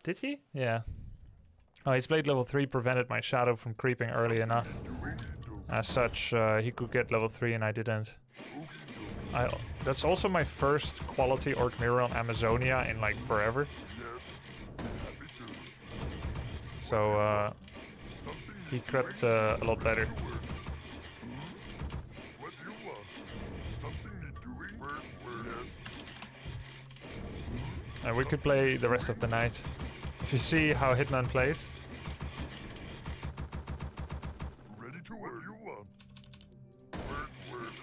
Did he? Yeah. Oh, his blade level 3 prevented my shadow from creeping early enough. As such, he could get level 3 and I didn't. That's also my first quality Orc mirror on Amazonia in like forever. So he crept a lot better. And we could play the rest of the night. If you see how Hitman plays. Ready to work. You want? Work.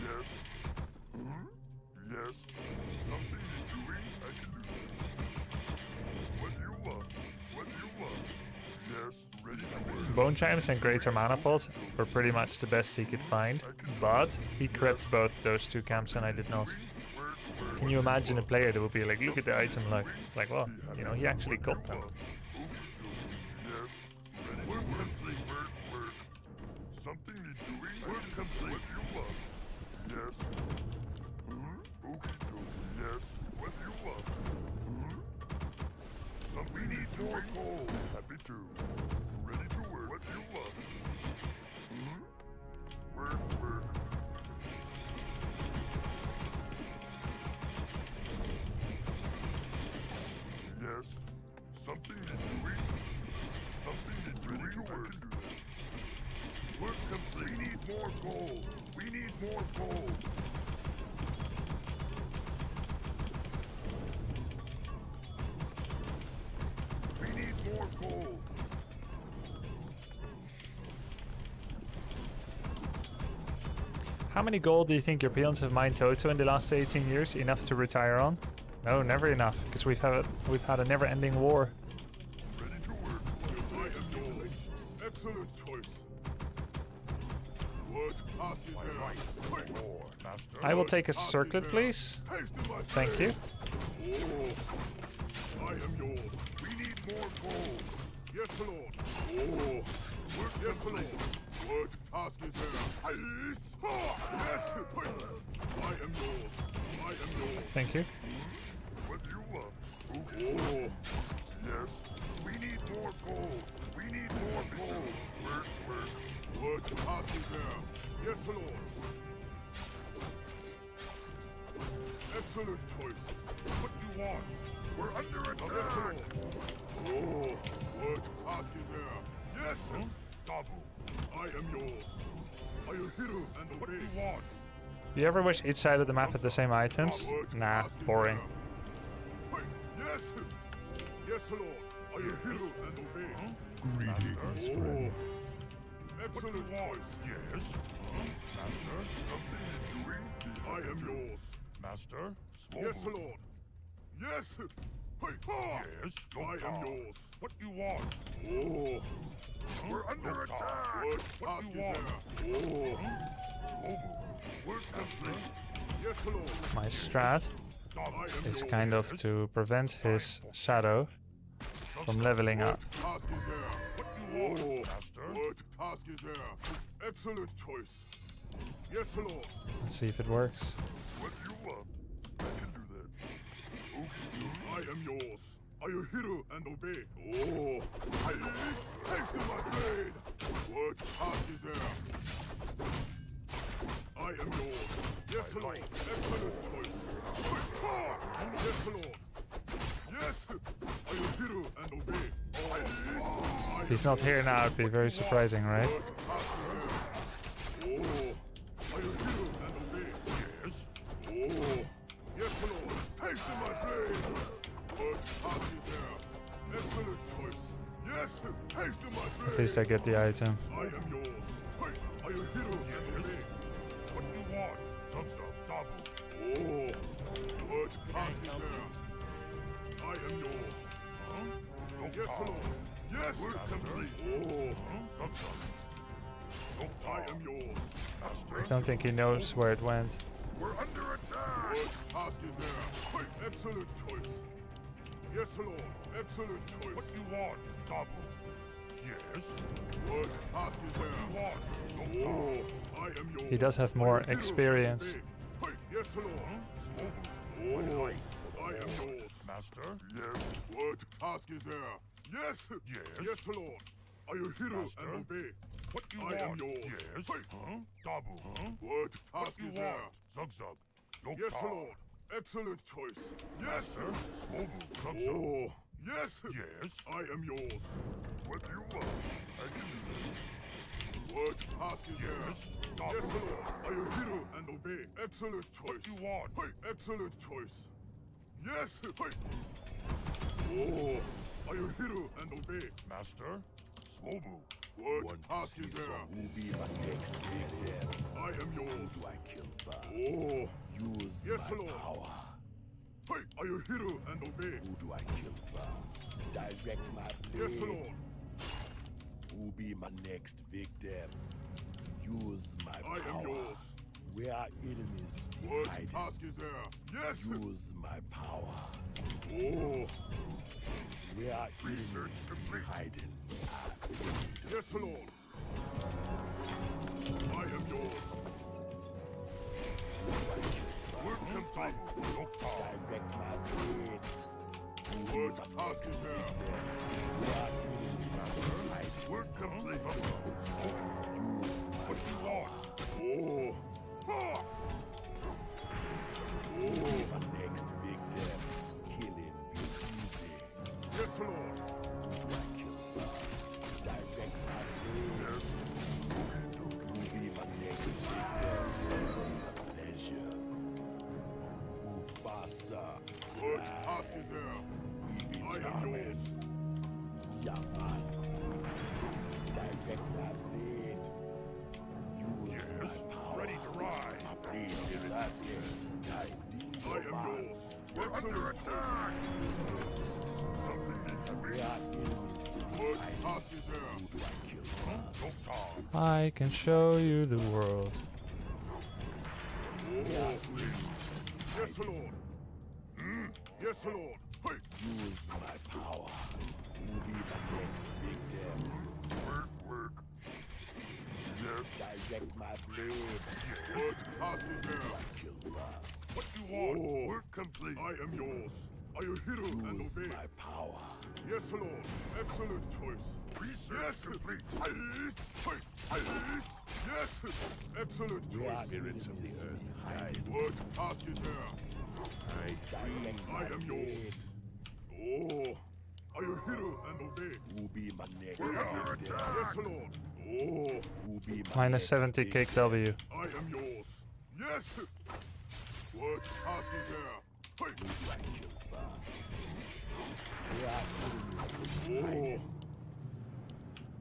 Yes. Yes. Something you're doing, I can do that. What do you want? Yes. Ready to work. Bone Chimes and Greater Mana Pot were pretty much the best he could find, but he crept both those two camps and I did not. Can you imagine a player that would be like, look at the item luck? It's like, well, you know, he actually got them. Yes. Work complete. Work. Something you're doing, work complete. What do you want? Yes. Okay. Yes. What do you want? Something we need more gold. Happy to. Ready to work. What do you want? Work. Yes. Something you're doing. Something you're doing. Ready to work. I can do that. Work complete. We need more gold. We need more gold. We need more gold. How many gold do you think your peons have mined Toto in the last 18 years? Enough to retire on? No, never enough, because we've had a never-ending war. Ready to work. Excellent choice. What task is there? More, master. I will take a circlet, please. Thank you. Oh, I am yours. We need more gold. Yes, Lord. Oh, work. Yes, Lord. What task is there? Yes. I am yours. Thank you. What do you want? Oh, yes. We need more gold. We need more gold. Work. What task is there? Yes, Lord. Excellent choice. What do you want? We're under attack. Oh, what task is there? Yes, Dabu. I am yours. Are you hero and obey? What do you want? Do you ever wish each side of the map had the same items? Nah, boring. Yes, Lord. Are you hero and obey? Greetings, friend. Excellent choice. Yes. Master, something you're doing? I am yours. Master? Yes, Lord. Yes. Yes, I am yours. What do you want? Oh. We're under attack. What do you want? Oh. We're complete. Yes, Lord. My strat is kind of to prevent his shadow from leveling up. What task is there? What do you want, Master? What task is there? Excellent choice. Yes, Lord. Let's see if it works. What do you want? I can do that. Okay, I am yours. Are you hero and obey? Oh, taste my blade. What task is there? I am yours. Yes, Lord. Excellent choice. Yes, Lord. Yes. Are you hero and obey? If he's not here now, it'd be very surprising, right? What task is there? Oh, are you hero and obey? Yes. Oh, yes, Lord. Taste my blade. What task is there? Excellent choice. Yes, taste my blade. At least I get the item. I am yours. Are you hero and obey? What do you want? Sansa, Dabu. Oh, what task is there? I am yours. Huh? Yes, Lord. Yes, we're complete. Oh, Sansa. I am yours. Master. I don't think he knows where it went. We're under attack. What task is there? Excellent choice. Yes, Lord. Excellent choice. What do you want, Dabu? Yes. What task is there? What do you want? Oh, I am yours. He does have more experience. Yes, Lord. Oh, I am yours. Master? Yes. What task is there? Yes. Yes. Yes, Lord. Are you hero and obey? What you want? I am yours. Yes. Hey. Huh? Dabu. Huh? What task is there? Zug Zug. Yes, Lord. Excellent choice. Yes, sir. Smobu. Zug Zug. Oh. Yes. Yes. I am yours. What do you want? I can do it. What task is there? Yes, Lord. Are you hero and obey? Excellent choice. What do you want? Hey, excellent choice. Yes. Hey. Oh. Are you hero and obey? Master? Smobu. What task is there? Who be my next victim? I am yours. Who do I kill first? Oh. Use Yes, my Lord. power. Hey, are you hero and obey? Who do I kill first? Direct my blade. Yes, Lord. Who be my next victim? Use my power. I am yours. Where are enemies What hiding? task is there? Yes. Use my power. Oh. Where are Research enemies complete. hiding? Yes, Lord. I am yours. Work complete. Direct my blade. What task is there? Where are enemies hiding? Work complete. Use my What do you want? Oh. Ha! Who be Oh. my next victim? Killing be easy. Yes, Lord. Who do I kill first? Direct my blade. Who be my next victim? Pleasure. Move faster. What task is there? We be I am charming. yours. Young man. Direct my blade. Use Yes. my power. Ready to ride. My blade is lasting. I am yours. We're under attack. Something needs to be. Where are enemies What hiding? task is there? Who do I kill first? No time. I can show you the world. Oh. Yes, Lord. Yes, Lord. Hey. Use my power. Who be my next victim? Work. Yes. Direct my blade. What task is there? I kill first. What you want? Oh. Work complete. I am yours. Are you hero and Use obey? my power. Yes, Lord. Excellent choice. Research complete. Yes. Hey. Yes. Yes. Excellent Where choice. are enemies hiding? What task is there? Direct I my am yours. blade. Oh. Are you hero and obey? Who be my next We're under victim? attack. Yes, Lord. Oh. Who be my Minus next 70 victim? kick W. I am yours. Yes. What task is there? Hey. Who do I kill first? Where are enemies Oh. hiding?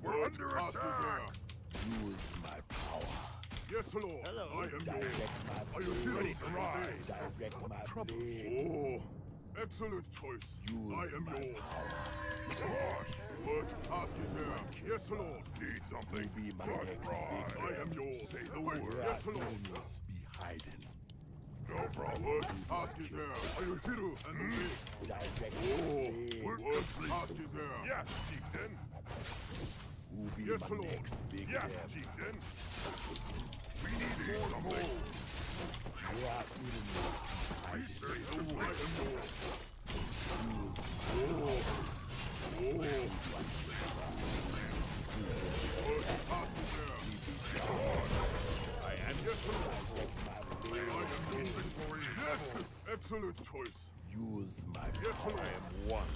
We're under attack. Use my power. Yes, Lord. I am yours. Direct my Are you blade. ready to ride? Direct my blade. Oh. Excellent choice. Use I am my yours. power. Gosh. What task is there? Yes, Lord. Need something? Who be my Good next ride. victim? I am yours. Say the Where word. are Yes, Lord. enemies be hiding? No problem. What task is there? Are you hero and obey? Direct Oh. my blade. What task is there? Yes, chieftain. Who be Yes, my Lord. next victim? Yes, chieftain. We need something. Where are enemies hiding? Say the word. I am yours. Use Oh. What task is there? I am yes, Lord. my blade. I am inventory. Yes, excellent choice. Use my Yes, power. Lord. I am one.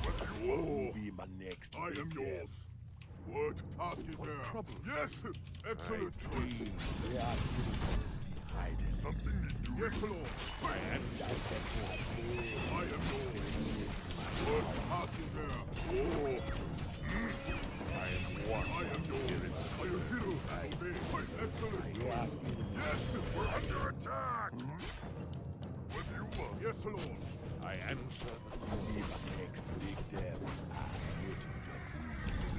What do you Who want? be my next I am victim? yours. What task is there? Yes, excellent choice. Dream. Where are enemies be hiding? Something need to yes, Lord. I am Direct my blade. I am yours. What task is there? Oh. I am one. I am yours. Are you hero? Obey. Excellent Where are choice. enemies? Yes, we're under attack. What do you want? Yes, Lord. I answer the Who be my next victim?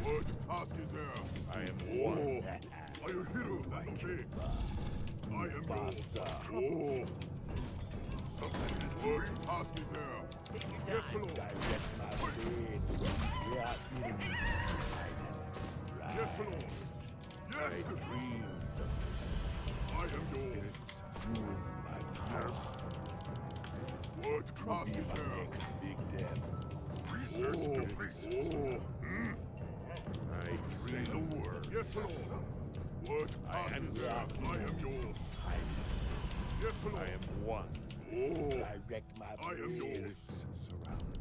What task is there? I am one. Are you hero and obey? I am yours. Oh. Something is what task is there? Yes, Lord. Direct my blade. Where are enemies hiding? Yes, Lord. Yes. Dream. I am yours. Use my power. What What Will be my next victim. Research complete. I Say the word. Yes, Lord. What task is there? I am yours. Yes, Lord. I am one. Direct my I am yours. Surround me.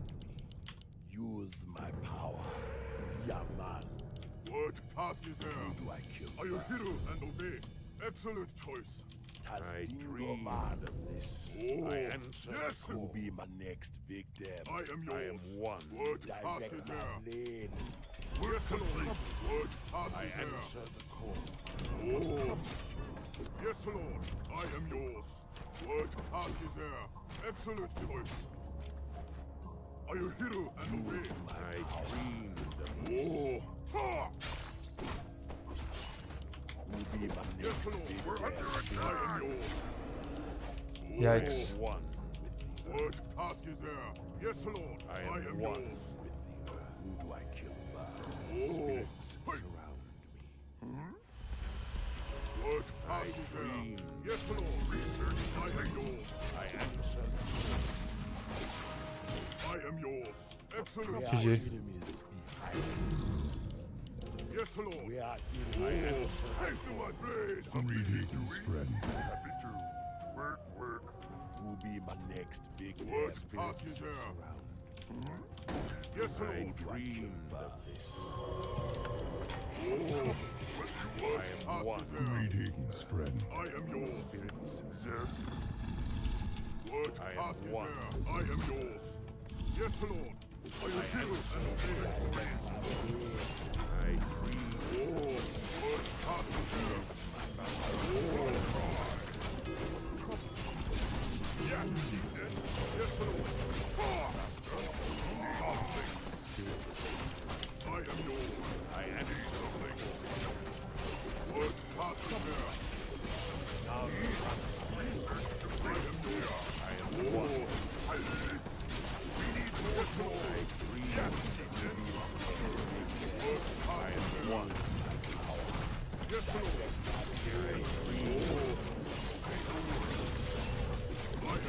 Use my power. Yaman. What task is there? Who do I kill? Are you hero and obey? Excellent choice. I dream of this. I answer. Yes. Who will be my next victim? I am yours. I am one. What task Direct is my there? blade. Yes, Lord. What task I is there? answer the call. Yes, Lord. I am yours. What task is there? Excellent choice. Are you hero and obey? I dream of Ha! who will be my Yes, next Lord. We're under victim? attack. I am yours. Yikes. One with the What task is there? Yes, Lord. I am yours. one with the earth. Who do I kill first? Spirits surround me. What task is there? dream. Yes, Lord. Research. I am yours. I answer. I am yours. Excellent. Where GG. are enemies behind? Yes, Lord. Where are I enemies? answer. Haste to my blade. Greetings, friend. Happy to. Work, work. Who will be my next victim? What task is there? Surround. Yes, Who Lord. do I kill first? What task one. is there? Greetings, friend. I am yours. Spirits Yes. What I am task is one. there? I am yours. Yes, Lord. Are you hero and obey? I dream. What task is there? Yes, Ethan. Yes, Lord. I am yours. I answer. Something. What task is there? I am one. We need more trouble. Yes, Ethan. What task is there? One. Yes, Lord. I am yours. Where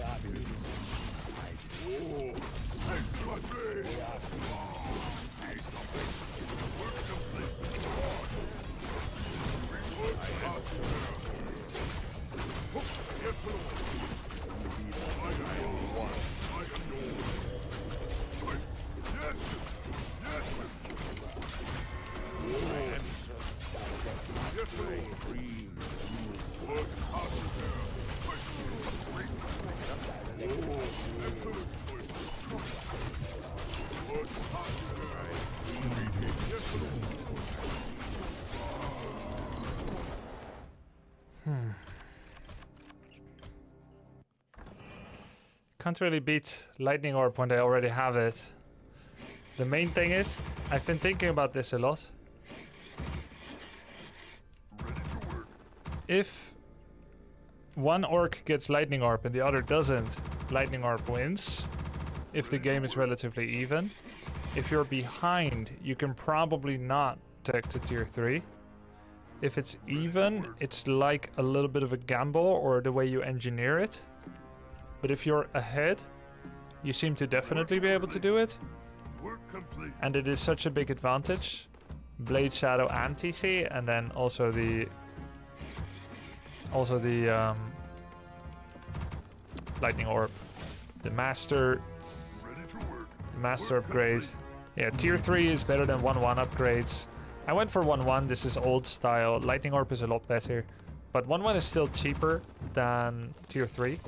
are enemies? Take my blade. Need something. Work complete. What task is there? Yes, Lord. I am yours. I am yours. Yes. Yes. Yes, Lord. Dream. What task is there? Excellent choice. What task is there? Yes, Lord. Can't really beat Lightning Orb when I already have it. The main thing is, I've been thinking about this a lot. If one orc gets Lightning Orb and the other doesn't, Lightning Orb wins. If the game is relatively even. If you're behind, you can probably not tech to tier 3. If it's even, it's like a little bit of a gamble or the way you engineer it. But if you're ahead, you seem to definitely be able to do it. Work complete. And it is such a big advantage. Blade Shadow and TC, and then also the Lightning Orb. The Master Ready to work. Master upgrade. Yeah, tier 3 is better than 1-1 upgrades. I went for 1-1, this is old style. Lightning Orb is a lot better. But 1-1 is still cheaper than tier 3.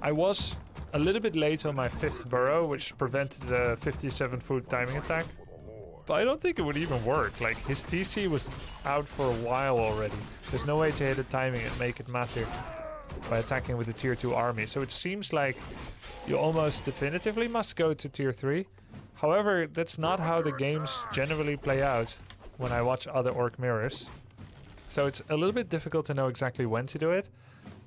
I was a little bit late on my 5th burrow, which prevented the 57-foot timing attack. But I don't think it would even work. Like, his TC was out for a while already. There's no way to hit the timing and make it matter by attacking with the tier 2 army. So it seems like you almost definitively must go to tier 3. However, that's not how the games generally play out when I watch other orc mirrors. So it's a little bit difficult to know exactly when to do it.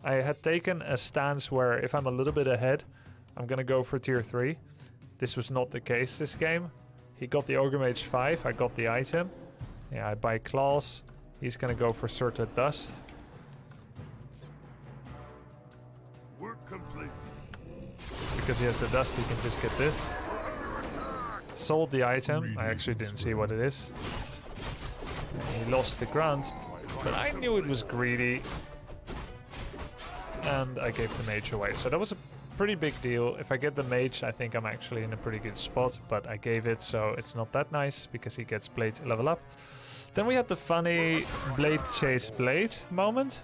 I had taken a stance where if I'm a little bit ahead, I'm gonna go for tier 3. This was not the case this game. He got the Ogre Mage 5, I got the item. Yeah, I buy Claws. He's gonna go for Circlet Dust. Work complete. because he has the dust, he can just get this. Sold the item. I actually didn't see what it is. And he lost the grunt, but I knew it was greedy. And I gave the mage away. So that was a pretty big deal. If I get the mage, I think I'm actually in a pretty good spot, but I gave it, so it's not that nice because he gets blade level up. Then we had the funny blade chase blade moment.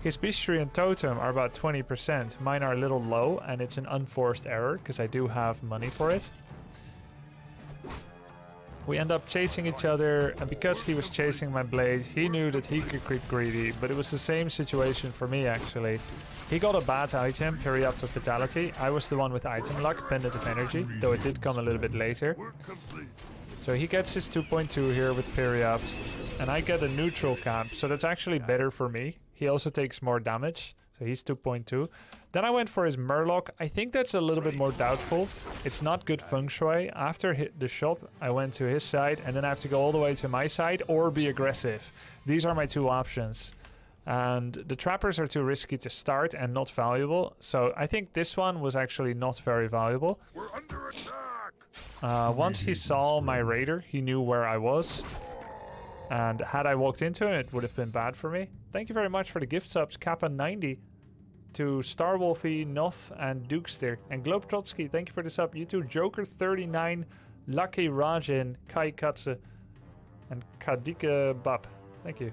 His bestiary and totem are about 20%. Mine are a little low, and it's an unforced error because I do have money for it. We end up chasing each other, and because he was chasing my blade, he knew that he could creep greedy, but it was the same situation for me actually. He got a bad item, Periaptor Fatality. I was the one with item luck, Pendant of Energy, though it did come a little bit later. So he gets his 2.2 here with Periapt, and I get a neutral camp, so that's actually better for me. He also takes more damage, so he's 2.2. Then I went for his Murloc. I think that's a little bit more doubtful. It's not good feng shui. After the shop, I went to his side, and then I have to go all the way to my side or be aggressive. These are my two options. And the trappers are too risky to start and not valuable. So I think this one was actually not very valuable. We're under attack. Once he saw my raider, he knew where I was. And had I walked into him, it would have been bad for me. Thank you very much for the gift subs, Kappa90, to Starwolfie, Noff, and Dukester. And Globetrotsky, thank you for the sub. You too, Joker39, Lucky Rajin, Kai Katze, and Kadika Bab. Thank you.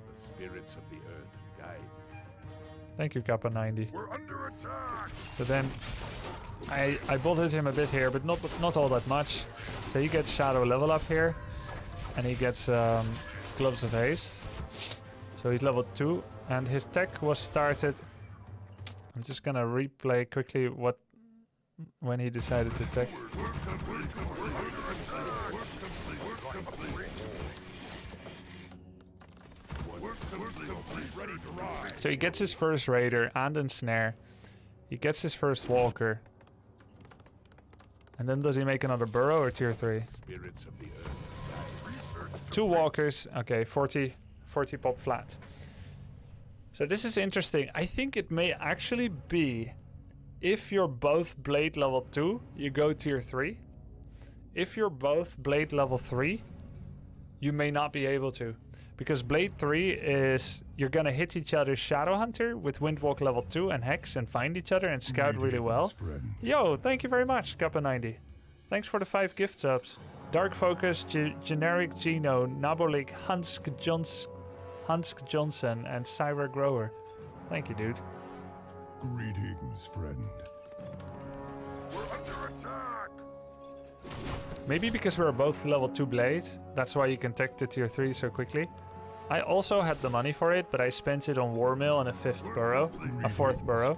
The spirits of the earth guide. Thank you, Kappa90. We're under attack. So then I bolted him a bit here, but not all that much. So he gets Shadow level up here. And he gets Gloves of Haste. So he's level 2. And his tech was started. I'm just gonna replay quickly when he decided to tech. So he gets his first Raider and Ensnare. He gets his first Walker. And then does he make another Burrow or tier 3? Spirits of the earth. 2 Walkers. Okay, 40 pop flat. So this is interesting. I think it may actually be if you're both Blade level 2, you go tier 3. If you're both Blade level 3, you may not be able to. Because Blade 3 is you're gonna hit each other's Shadow Hunter with Windwalk level 2 and Hex and find each other and scout really well. Yo, thank you very much, Kappa90. Thanks for the 5 gift subs. Dark Focus, Generic Geno, Nabolik, Hansk Johnson, and Cyber Grower. Thank you, dude. Greetings, friend. We're under attack. Maybe because we're both level 2 Blade, that's why you can tech to tier 3 so quickly. I also had the money for it, but I spent it on Warmill and a 5th burrow, a 4th burrow.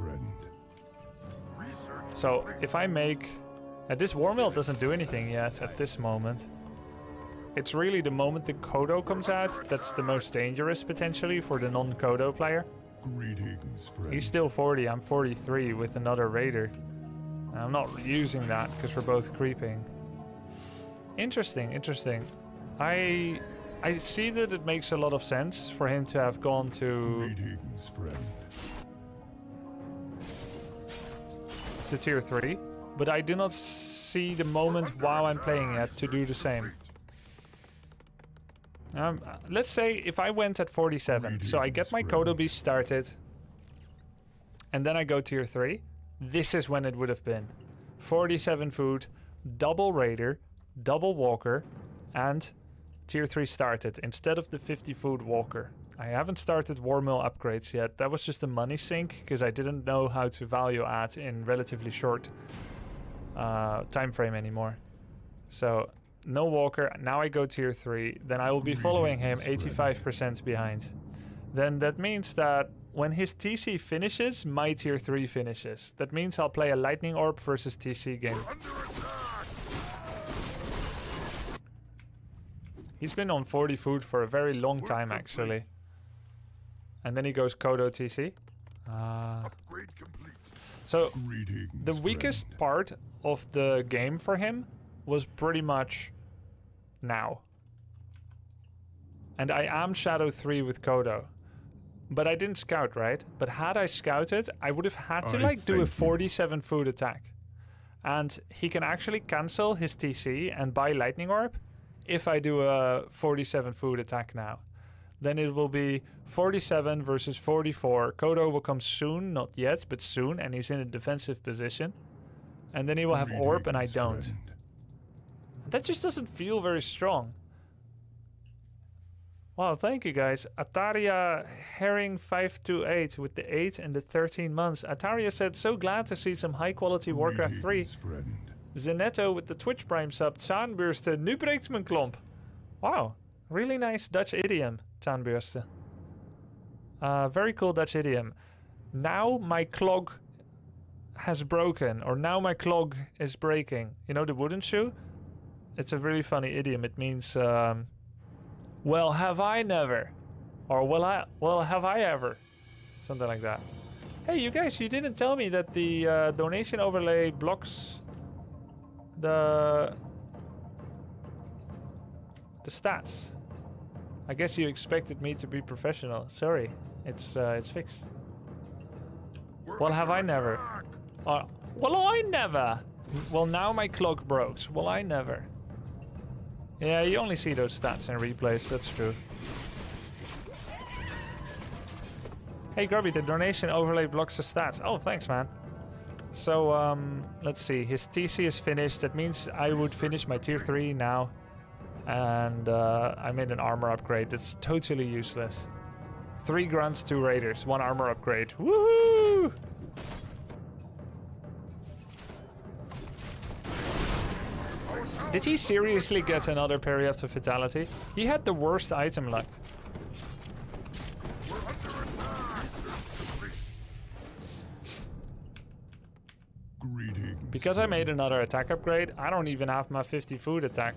So if I make... this Warmill doesn't do anything yet at this moment. It's really the moment the Kodo comes out that's the most dangerous potentially for the non-Kodo player. Greetings, friend. He's still 40, I'm 43 with another Raider. I'm not using that because we're both creeping. Interesting, interesting. I see that it makes a lot of sense for him to have gone to... Greetings, friend. to tier 3. But I do not see the moment while I'm playing it to do the same. Let's say if I went at 47, so I get my Kodo Beast started, and then I go tier 3, this is when it would have been. 47 food, double Raider, double Walker, and tier 3 started, instead of the 50 food Walker. I haven't started Warmill upgrades yet, that was just a money sink, because I didn't know how to value add in relatively short time frame anymore. So no Walker. Now I go tier 3. Then I will be following him 85% behind. Then that means that when his TC finishes, my tier 3 finishes. That means I'll play a Lightning Orb versus TC game. He's been on 40 food for a very long time actually. And then he goes Kodo TC. Upgrade complete. So Greetings, the weakest part of the game for him was pretty much now. And I am Shadow 3 with Kodo. But I didn't scout, right? But had I scouted, I would have had to I like do a thank you. 47 food attack. And he can actually cancel his TC and buy Lightning Orb if I do a 47 food attack now. Then it will be 47 versus 44. Kodo will come soon, not yet, but soon, and he's in a defensive position. And then he will have Orb, and I Greetings, don't. friend. That just doesn't feel very strong. Wow, thank you guys. Ataria Herring 528 with the 8 and the 13 months. Ataria said, so glad to see some high quality Warcraft 3. Greetings, friend. Zenetto with the Twitch Prime sub. Zahnbürste, nu breekt mijn klomp. Wow, really nice Dutch idiom, Zahnbürste. Very cool Dutch idiom. Now my clog has broken, or now my clog is breaking. You know the wooden shoe? It's a really funny idiom. It means, well, have I never? Or well, have I ever? Something like that. Hey, you guys, you didn't tell me that the donation overlay blocks the stats. I guess you expected me to be professional. Sorry, it's fixed. Well, have I never? Well, I never. Well, now my clock broke. Well, I never. Yeah, you only see those stats in replays. That's true. Hey, Grubby, the donation overlay blocks the stats. Oh, thanks, man. So, let's see. His TC is finished. That means I would finish my tier 3 now. And I made an armor upgrade. That's totally useless. 3 grunts, 2 raiders, 1 armor upgrade. Woohoo! Did he seriously get another parry after fatality? He had the worst item luck. Greetings. Because I made another attack upgrade, I don't even have my 57 food attack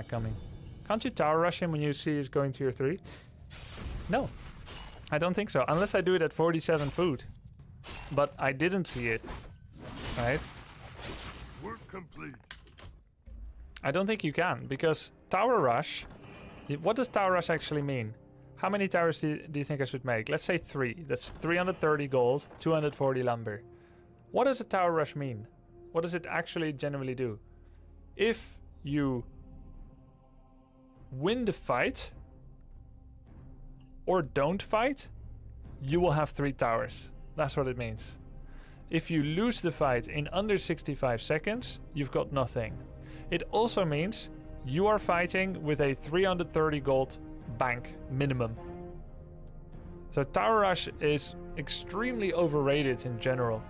coming. Can't you tower rush him when you see he's going tier 3? No, I don't think so. Unless I do it at 47 food. But I didn't see it, right? Work complete. I don't think you can, because tower rush... What does tower rush actually mean? How many towers do you think I should make? Let's say 3. That's 330 gold, 240 lumber. What does a tower rush mean? What does it actually generally do? If you win the fight or don't fight, you will have 3 towers. That's what it means. If you lose the fight in under 65 seconds, you've got nothing. It also means you are fighting with a 330 gold bank minimum. So tower rush is extremely overrated in general.